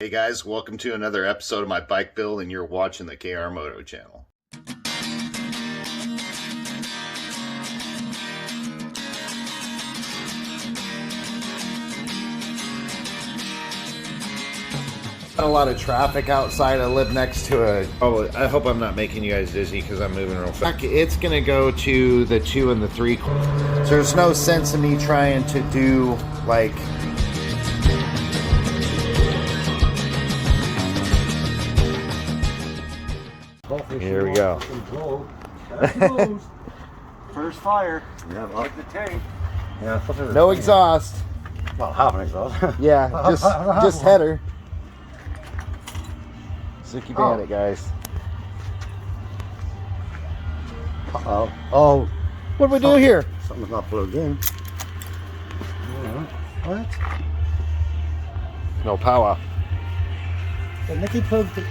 Hey guys, welcome to another episode of my bike build, and you're watching the KEMIMOTO channel. A lot of traffic outside. I live next to a... Oh, I hope I'm not making you guys dizzy because I'm moving real fast. It's gonna go to the 2 and the 3. So there's no sense in me trying to do like... Here we go. First fire. Yeah, like the tank. Yeah, no exhaust. Well, half an exhaust. Yeah, just header. Suzuki Bandit, guys. Uh-oh. Oh. What do we do here? Something's not plugged in. What? No power. The Nicky plugged it.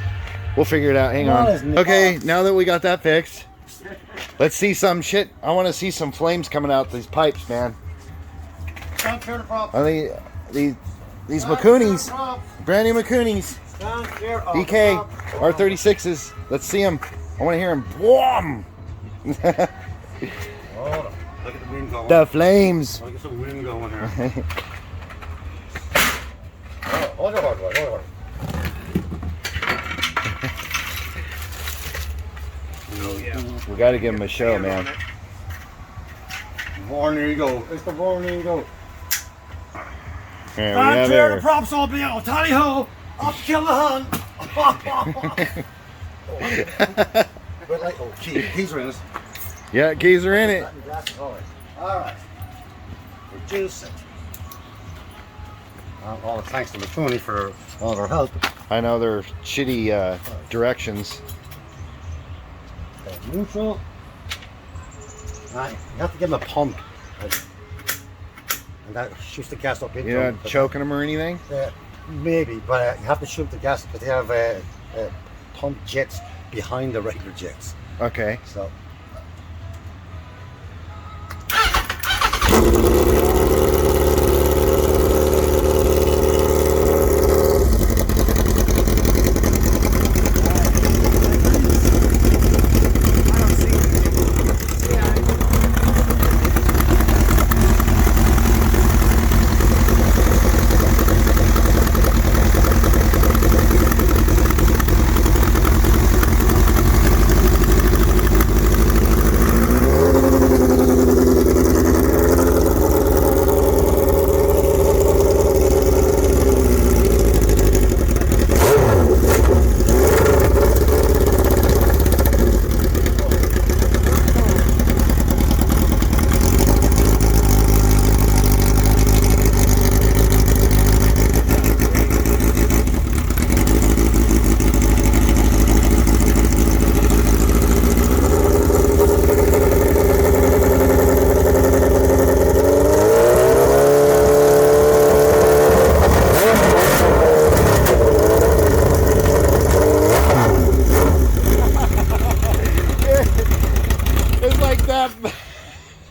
We'll figure it out. Hang on. Okay, now that we got that fixed, let's see some shit. I want to see some flames coming out these pipes, man. I think these Mikunis, brand new Mikunis, DK R36s. Let's see them. I want to hear them. Wham! Look at the wind going. The flames. Look at some wind going here. Hold on. Oh, yeah. We got to give them a show, man. Born, there you go. It's the born, there you go. There we have the props all be out. Tally ho! Up to kill the hunt. Keys are in this. Yeah, keys are in it. Alright. Reduce it. All thanks to Mikuni for all their help. I know they're shitty directions. Neutral. Right, you have to give them a pump. And that shoots the gas up into You're them. not choking them or anything? Maybe, but you have to shoot the gas because they have pump jets behind the regular jets. Okay. So.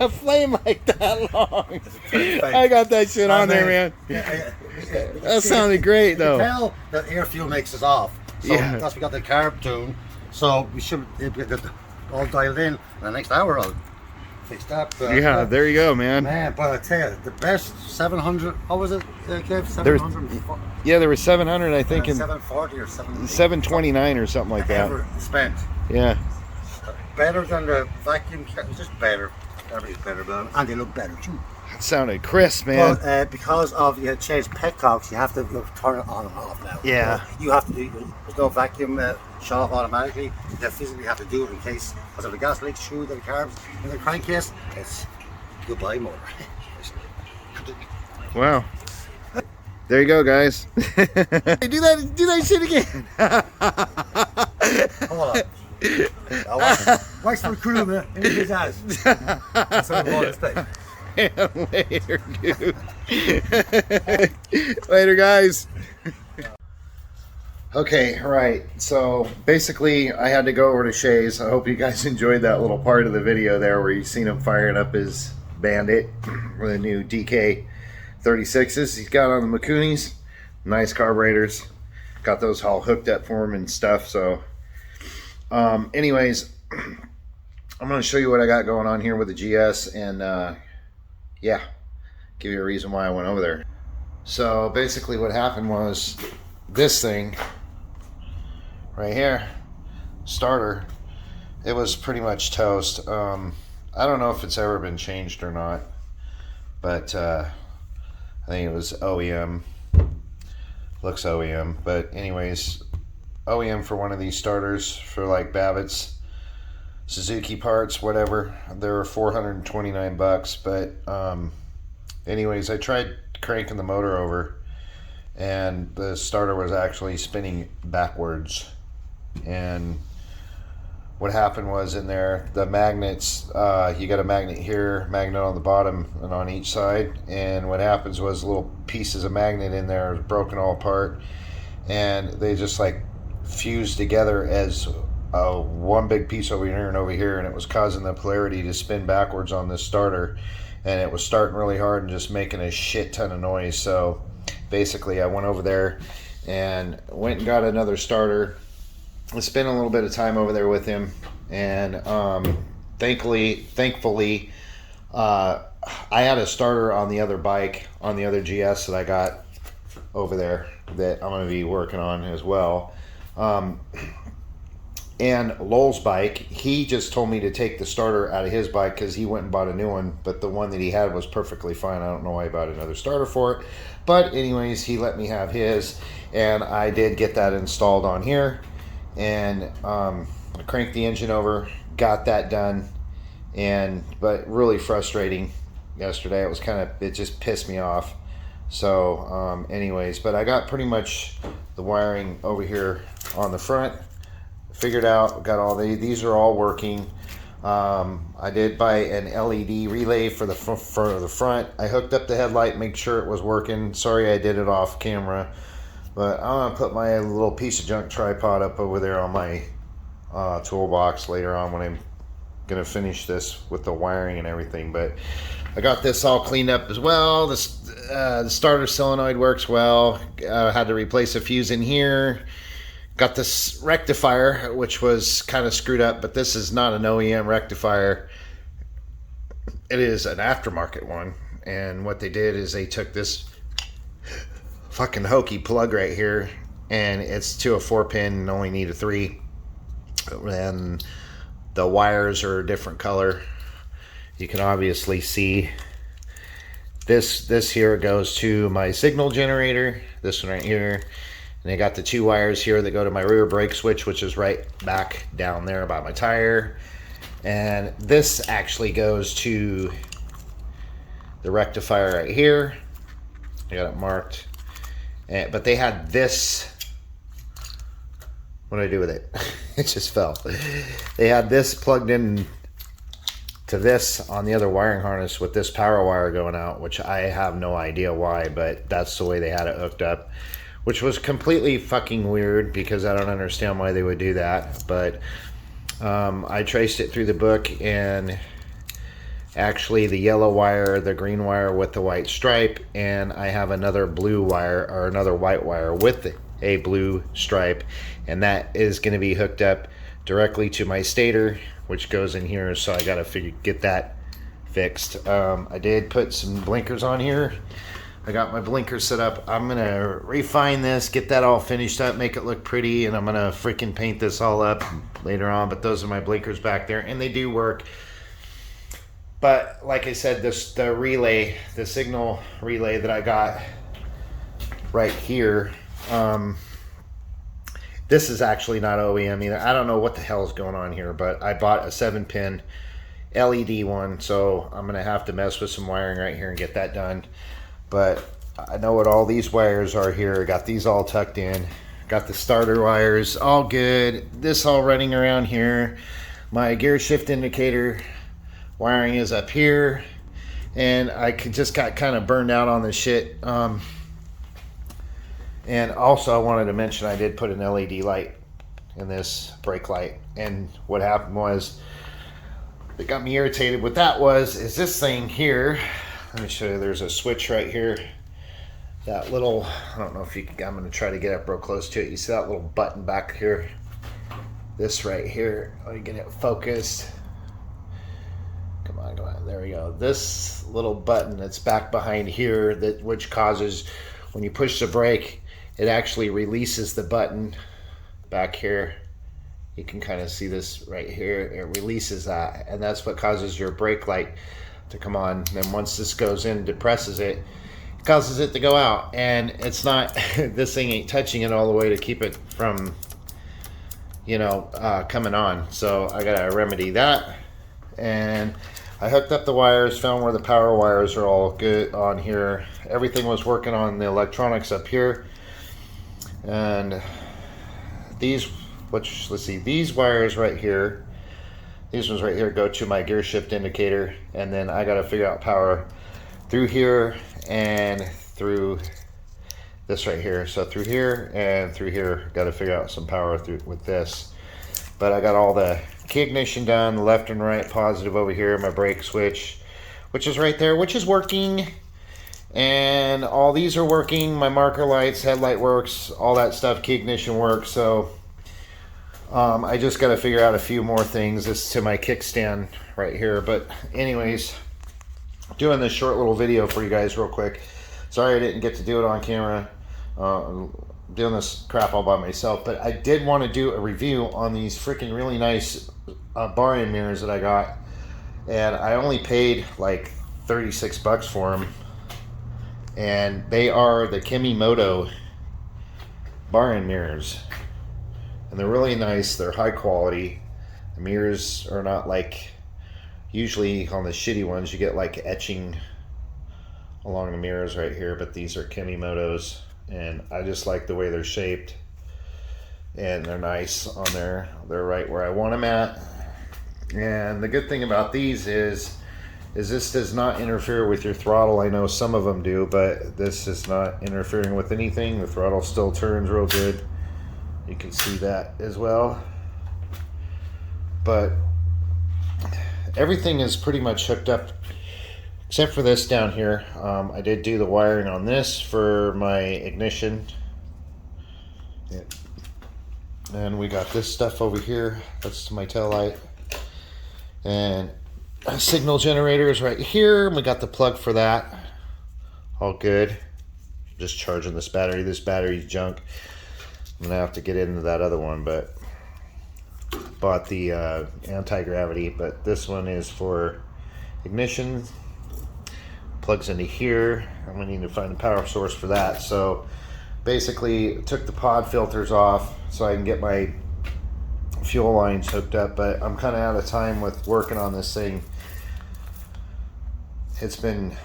A flame like that long. I got that shit on there, man. That sounded great, though. You can tell that air fuel makes us off. So yeah. That's we got the carb tune. So we should get all dialed in. The next hour I'll fix that. Yeah, there you go, man. Man, but I tell you, the best 700. What was it, Kev? 700. Yeah, there was 700, I think, in 740 or 729 or something like that. Ever spent. Yeah. Better than the vacuum. It's just better. Everything's better, and they look better too. That sounded crisp, man. But because of you change petcocks, you have to turn it on and off now. Yeah. You have to do. There's no vacuum shut off automatically. You physically have to do it in case because if the gas leaks through the carbs in the crankcase, it's goodbye motor. Wow. There you go, guys. Hey, do that shit again. Hold on. Wax for the crew, man. In his eyes. That's what I want to say. Later, dude. Later, guys. Okay, right. So basically, I had to go over to Shay's. I hope you guys enjoyed that little part of the video there where you seen him firing up his Bandit with the new DK-36s he's got on the Mikunis. Nice carburetors. got those all hooked up for him and stuff. So anyways, I'm going to show you what I got going on here with the GS, and yeah, give you a reason why I went over there. So basically what happened was this thing right here, starter, it was pretty much toast. I don't know if it's ever been changed or not, but I think it was OEM. Looks OEM, but anyways, OEM for one of these starters for like Babbitt's, Suzuki parts, whatever. They were 429 bucks, but anyways, I tried cranking the motor over and the starter was actually spinning backwards. And what happened was, in there, the magnets, you got a magnet here, magnet on the bottom and on each side, and what happens was little pieces of magnet in there broken all apart, and they just like fused together as one big piece over here and over here, and it was causing the polarity to spin backwards on this starter, and it was starting really hard and just making a shit ton of noise. So basically I went over there and went and got another starter. I spent a little bit of time over there with him, and thankfully I had a starter on the other bike, on the other GS that I got over there, that I'm going to be working on as well. And Lowell's bike, he just told me to take the starter out of his bike because he went and bought a new one, but the one that he had was perfectly fine. I don't know why he bought another starter for it, but anyways, he let me have his, and I did get that installed on here. And I cranked the engine over, got that done, but really frustrating yesterday. It was it just pissed me off. So anyways, but I got pretty much the wiring over here on the front figured out. Got all these are all working. I did buy an LED relay for the front. I hooked up the headlight, make sure it was working. Sorry I did it off camera. But I'm going to put my little piece of junk tripod up over there on my toolbox later on when I'm going to finish this with the wiring and everything. But I got this all cleaned up as well. The starter solenoid works well. Had to replace a fuse in here. Got this rectifier, which was kind of screwed up, but this is not an OEM rectifier. It is an aftermarket one. And what they did is they took this fucking hokey plug right here, and it's to a 4-pin and only need a 3, and the wires are a different color. You can obviously see this here goes to my signal generator, this one right here, and I got the 2 wires here that go to my rear brake switch, which is right back down there about my tire, and this actually goes to the rectifier right here. I got it marked. But they had this, what did I do with it? It just fell. They had this plugged in to this on the other wiring harness with this power wire going out, which I have no idea why, but that's the way they had it hooked up, which was completely fucking weird because I don't understand why they would do that. But I traced it through the book, and actually the yellow wire, the green wire with the white stripe, and I have another blue wire or another white wire with a blue stripe, and that is going to be hooked up directly to my stator, which goes in here. So I got to get that fixed. I did put some blinkers on here. I got my blinkers set up. I'm going to refine this, get that all finished up, make it look pretty, and I'm going to freaking paint this all up later on. But those are my blinkers back there, and they do work. But like I said, the relay, the signal relay that I got right here, this is actually not OEM either. I don't know what the hell is going on here, but I bought a 7-pin LED one, so I'm going to have to mess with some wiring right here and get that done. But I know what all these wires are here. Got these all tucked in. Got the starter wires all good. This all running around here. My gear shift indicator wiring is up here, and I just got kind of burned out on this shit. And also I wanted to mention I did put an LED light in this brake light, and what happened was, that got me irritated with that is this thing here. Let me show you, there's a switch right here, that little, I don't know if you can, I'm going to try to get up real close to it. You see that little button back here? This right here. Let me get it focused. Come on, there we go. This little button that's back behind here, which causes, when you push the brake, it actually releases the button back here. You can kind of see this right here. It releases that, and that's what causes your brake light to come on. Then once this goes in, depresses it, it causes it to go out, and it's not, this thing ain't touching it all the way to keep it from, you know, coming on. So I gotta remedy that. And I hooked up the wires, found where the power wires are all good on here. Everything was working on the electronics up here. And these, which, let's see, these wires right here, these ones right here go to my gear shift indicator. And then I gotta figure out power through here and through this right here. So through here and through here, gotta figure out some power through with this. But I got all the key ignition done, left and right positive over here, my brake switch, which is right there, which is working. And all these are working, my marker lights, headlight works, all that stuff, key ignition works. So I just got to figure out a few more things. This is to my kickstand right here. But anyways, doing this short little video for you guys real quick. Sorry I didn't get to do it on camera. Doing this crap all by myself, but I did want to do a review on these freaking really nice bar end mirrors that I got, and I only paid like 36 bucks for them, and they are the KEMIMOTO bar end mirrors, and they're really nice. They're high quality. The mirrors are not like, usually on the shitty ones you get like etching along the mirrors right here, but these are KEMIMOTOs. And I just like the way they're shaped, and they're nice on there. They're right where I want them at. And the good thing about these is this does not interfere with your throttle. I know some of them do, but this is not interfering with anything. The throttle still turns real good. You can see that as well. But everything is pretty much hooked up except for this down here. I did do the wiring on this for my ignition. Yeah. And we got this stuff over here. That's my tail light. And signal generators right here. We got the plug for that. All good. Just charging this battery. This battery's junk. I'm gonna have to get into that other one, but bought the anti-gravity. But this one is for ignition. Plugs into here. I'm gonna need to find a power source for that. So basically took the pod filters off so I can get my fuel lines hooked up, but I'm kind of out of time with working on this thing. It's been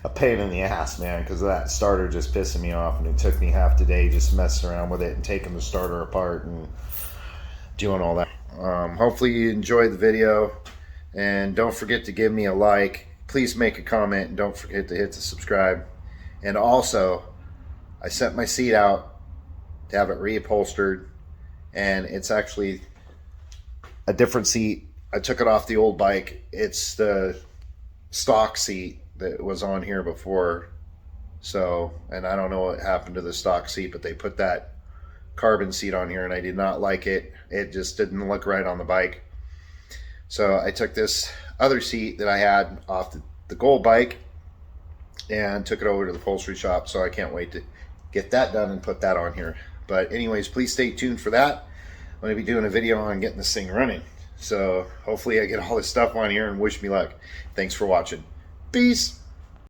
a pain in the ass, man, because that starter just pissing me off, and it took me half the day just messing around with it and taking the starter apart and doing all that. Hopefully you enjoyed the video, and don't forget to give me a like. Please make a comment, and don't forget to hit the subscribe. And also, I sent my seat out to have it reupholstered, and it's actually a different seat. I took it off the old bike. It's the stock seat that was on here before. So, and I don't know what happened to the stock seat, but they put that carbon seat on here, and I did not like it. It just didn't look right on the bike. So I took this other seat that I had off the gold bike and took it over to the upholstery shop. So I can't wait to get that done and put that on here. But anyways, please stay tuned for that. I'm going to be doing a video on getting this thing running. So hopefully I get all this stuff on here, and wish me luck. Thanks for watching. Peace.